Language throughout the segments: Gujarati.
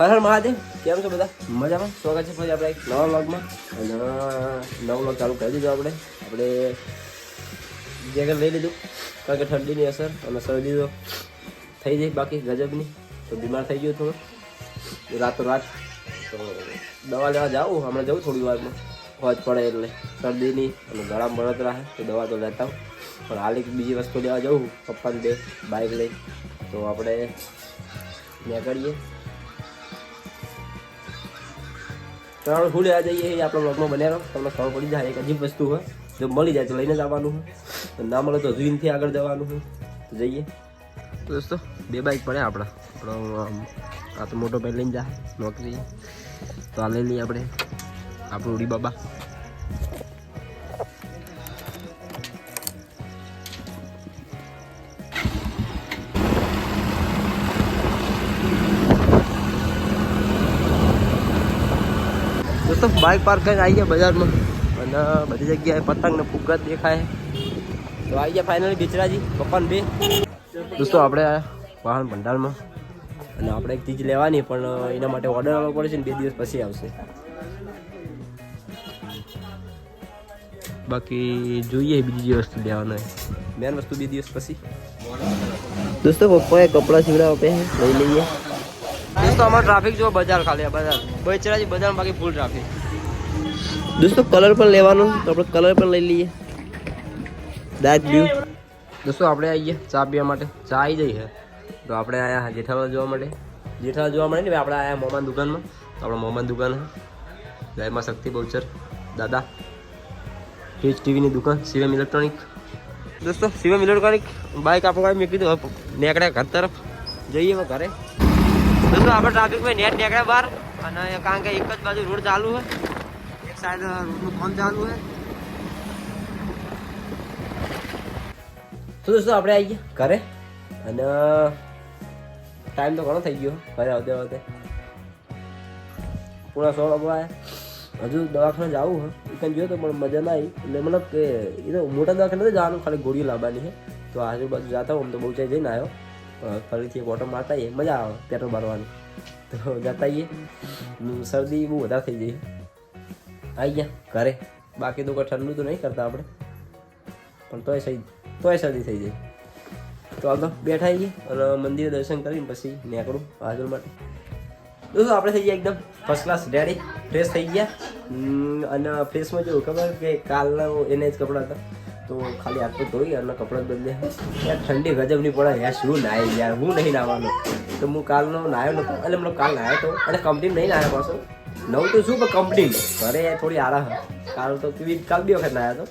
હર હર મહાદેવ. કેમ છો બધા? મજામાં. સ્વાગત છે ફરી આપણે એક નવા વ્લોગમાં. અને નવો વ્લોગ ચાલુ કરી દીધો આપણે જેકેટ લઈ લીધું કારણ કે ઠંડીની અસર અને શરદી તો થઈ જાય બાકી ગજબની. તો બીમાર થઈ ગયો થોડો રાતોરાત. તો દવા લેવા જાઉં હમણાં જવું થોડી વારમાં હોજ પડે એટલે શરદીની અને ગળામાં બળતરા રહે તો દવા તો લેતા હું. પણ હાલ એક બીજી વસ્તુ લેવા જવું પપ્પાને બે બાઇક લઈ. તો આપણે નીકળીએ. ત્રણ હું લેવા જઈએ એ આપણા બ્લોગમાં બન્યા રહો. તમને ખબર પડી જાય એક અજીબ વસ્તુ હોય જો મળી જાય તો લઈને જ આવવાનું હોય, ના મળે તો જૂનથી આગળ જવાનું હોય. તો જઈએ. તો દોસ્તો બે બાઇક પડે આપણો આ તો મોટો ભાઈ લઈને જાય નોકરી. તો આ લઈ લઈએ આપણે આપણું ઉડી બાબા. દોસ્તો બાઇક પાર્ક કરીને આવી ગયા બજારમાં અને બધી જગ્યાએ પતંગ ને ફુગ્ગા દેખાય. તો આવી ગયા ફાઇનલી બિચરાજી પપ્પાને બે. દોસ્તો આપણે વાહન ભંડારમાં અને આપણે એક ચીજ લેવાની પણ એના માટે ઓર્ડર આવવો પડે છે ને 2 દિવસ પછી આવશે. બાકી જોઈએ બીજી વસ્તુ લેવાનું મેન વસ્તુ 2 દિવસ પછી. દોસ્તો પપ્પાએ કપડાં સીવડાવવા પે લઈ લઈએ. દોસ્તો અમારો ટ્રાફિક જો બજાર ખાલી બજાર બચરાજી બજાર બાકી ફૂલ ટ્રાફિક. દોસ્તો કલર પણ લેવાનો તો આપણે કલર પણ લઈ લઈએ ડાર્ક બ્લુ. દોસ્તો આપણે આવી ગયા ચા પીવા માટે. ચા આવી જઈ છે તો આપણે આયા જેઠાલાલ જોવા માટે. જેઠાલાલ જોવા મળે ને આપણે આયા મોમાન દુકાનમાં. તો આપણે મોમાન દુકાન જયમાં શક્તિ બહુચર દાદા ટીચ ટીવીની દુકાન શિવમ ઇલેક્ટ્રોનિક. દોસ્તો શિવમ ઇલેક્ટ્રોનિક બાઇક આપણે મેં કીધું નીકળ્યા ઘર તરફ જઈએ ઘરે. દોસ્તો આપણે ટ્રાફિકમાં નેટ નીકળ્યા બહાર અને કારણ કે એક જ બાજુ રોડ ચાલુ હોય, એક સાઈડ રોડનું કામ ચાલુ હોય. તો દોસ્તો આપણે આવી ગયા ઘરે અને ટાઈમ તો ઘણો થઈ ગયો ઘરે આવતે આવતે. પૂરા 16 વાગ્યા. હજુ દવાખાને જવું હોય એ જોયો તો પણ મજા ના આવી. એટલે મતલબ કે એ તો મોટા દવાખાને નથી જવાનું, ખાલી ગોળીઓ લાવવાની છે. તો આજુબાજુ જતા હું તો બહુ ચાઈ જઈને આવ્યો. ફરીથી એક ઓટો મારતા આવીએ મજા આવે પેટ્રોલ ભરવાની. તો જતા આવીએ. શરદી બહુ વધારે થઈ ગઈ. આવી ગયા ઘરે. બાકી તો કોઈ ઠંડુ તો નહીં કરતા આપણે પણ તોય શરદી થઈ જાય. તો આગળ બેઠા આવીએ અને મંદિરે દર્શન કરીને પછી નીકળું હાજર માટે. દોસ્તો આપણે થઈ ગયા એકદમ ફર્સ્ટ ક્લાસ રેડી ફ્રેશ થઈ ગયા. અને ફ્રેશમાં જેવું ખબર કે કાલના એને જ કપડાં હતા તો ખાલી હાથ તો ધોઈ અને કપડાં બદલે. યાર ઠંડી ગજબની પડે યાર. શું નાહી યાર હું નહીં નાહવાનો. તો હું કાલનો નાહ્યો નતો એટલે મતલબ કાલ નાહ્યો તો અને કંપની નહીં નાહ્યો પાછો. નવું તો શું પણ કંપની ઘરે થોડી આરામ. કાલ તો કાલ 2 વખત નાહ્યો હતો.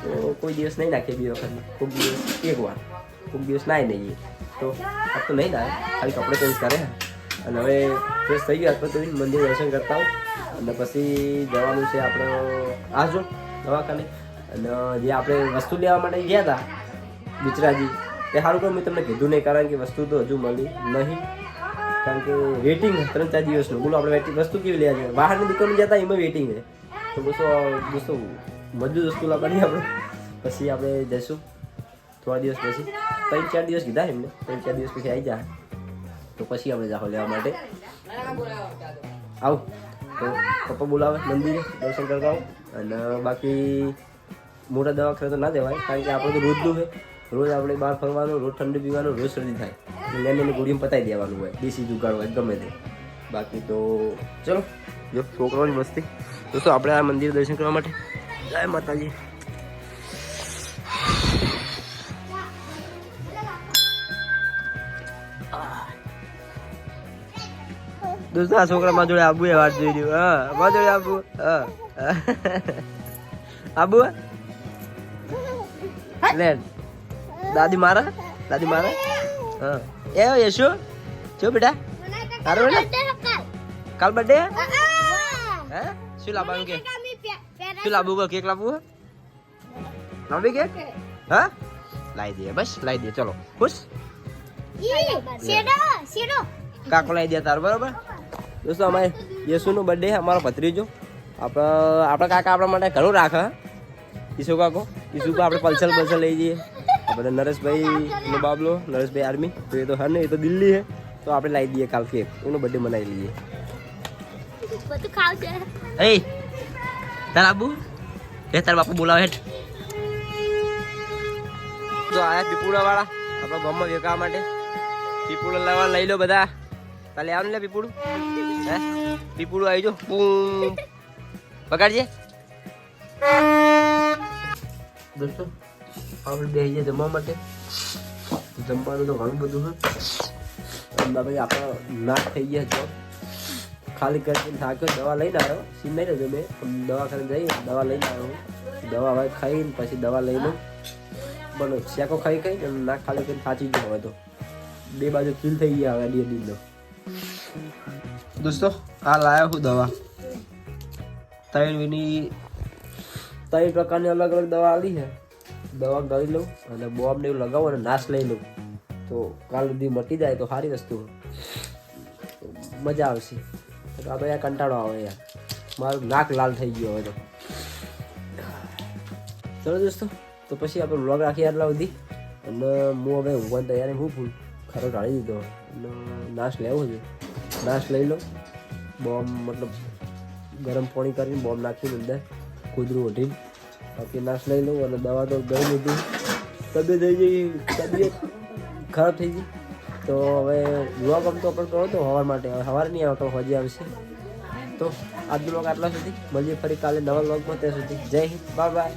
તો કોઈ દિવસ નહીં નાખીએ 2 વખત. કોઈ દિવસ એક વાર કોઈ દિવસ નાહી નહીં. તો આ તો નહીં નાહે ખાલી કપડે ચેન્જ કરે. અને હવે ફ્રેશ થઈ ગયા તો મંદિર દર્શન કરતા હોઉં અને પછી જવાનું છે આપણે આજો દવાખાને. અને જે આપણે વસ્તુ લેવા માટે ગયા હતા બિચરાજી એ સારું કહું મેં તમને કીધું નહીં કારણ કે વસ્તુ તો હજુ મળી નહીં. કારણ કે વેઇટિંગ 3-4 દિવસનું. બોલો આપણે વસ્તુ કેવી લેવા છે બહારની દુકાને જતા એમાં વેઇટિંગ છે. તો દોસ્તો મજબૂત વસ્તુ લાવવાની આપણે પછી આપણે જઈશું થોડા દિવસ પછી. 3-4 દિવસ કીધા એમને 3-4 દિવસ પછી આવી જાય તો પછી આપણે જાઓ લેવા માટે. આવું તો પપ્પા બોલાવે મંદિરે દર્શન કરવા આવું. અને બાકી મોટા દવાખાને તો ના દેવાય કારણ કે આપણે તો રોજનું છે. રોજ આપણે બહાર ફરવાનું, રોજ ઠંડુ પીવાનું, રોજ શરદી થાય. નાની ગોળીમાં પતાવી દેવાનું હોય દેશી જુગાડ હોય ગમે તે. બાકી તો ચલો જો છોકરાઓની મસ્તી. દોસ્તો આપણે આ મંદિર દર્શન કરવા માટે જય માતાજી. દોસ્તો આ છોકરા માં જોડે આબુ એ વાત જોઈ રહ્યું. હા માં જોડે આબુ. હા આબુ લે દાદી મારા હા એ યશુ જો બેટા તારો બેટા કાલ બર્થડે હે શું લાવવાનું કે શું લાવવું કેક લાવવું લાવી કેક હા લાવી દે બસ લાવી દે. ચલો ખુશ કાકો લાવી દે તારો બરાબર. દોસ્તો અમારે યશુનો બર્થડે અમારો ભત્રીજો આપણા કાકા આપણા માટે ઘણું રાખે. ઈસુ કાકો આપણે પલ્સર લઈ જઈએ. બધા નરેશભાઈ નો બાબલો નરેશભાઈ આર્મી તો એ તો હર ને એ તો દિલ્હી હે તો આપણે લાવી દઈએ કાલ કેક, એનો બર્થડે મનાવી લઈએ. બધું ખાવશે. એ તાર આબુ એ તાર બાપુ બોલાવે હેઠ. તો આયા પીપુડા વાળા આપણા ગામમાં વેચવા માટે. પીપુડા લાવવા લઈ લો બધા. કાલે આવ ને લે પીપુડું. હે પીપુડું આવી જો. બૂમ પકડજે. દોસ્તો આપણે બેસી જઈએ જમવા માટે. જમવાનું તો ઘણું બધું છે. ભાઈ આપણો નાશ થઈ ગયા છો. ખાલી કરીને થાક્યો, દવા લઈને આવ્યો. સીન નહીં રહેજો, મેં દવાખાને જઈએ દવા લઈને આવ્યો. દવા હવે ખાઈને પછી દવા લઈ લઉં. બોલો શેકો ખાઈ નાક ખાલી કરીને થાચી ગયો. હવે તો બે બાજુ ફીલ થઈ ગયા હવે અડી. દોસ્તો આ લાવ્યો હું દવા. 3 પ્રકારની અલગ અલગ દવા આવી છે. દવા ગળી લઉં અને બોમ્બ ને એવું લગાવું અને નાશ લઈ લઉં તો કાલ સુધી મટી જાય તો સારી વસ્તુ મજા આવશે. આ તો યાર કંટાળો આવે યાર, મારું નાક લાલ થઈ ગયો હવે તો. ચલો દોસ્તો તો પછી આપણે વ્લોગ રાખીએ આટલા સુધી. અને હું હવે ઊંઘવાની તૈયારી હું ફૂલ ખરો ઢાળી દીધો અને નાશ લેવો છે. નાશ લઈ લો. બોમ્બ મતલબ ગરમ પાણી કરીને બોમ્બ નાખીને અંદર કૂતરું ઓઢીને બાકી નાશ લઈ લઉં. અને દવા તો ગઈ લીધી. તબિયત ખરાબ થઈ ગઈ. તો હવે વ્લોગ આમ તો અપલોડ કરો તો સવાર માટે. હવે સવારે નહીં આવતો, હજી આવશે. તો આજનો વ્લોગ આટલા સુધી. મળીએ ફરી કાલે નવા વ્લોગમાં. ત્યાં સુધી જય હિન્દ, બાય બાય.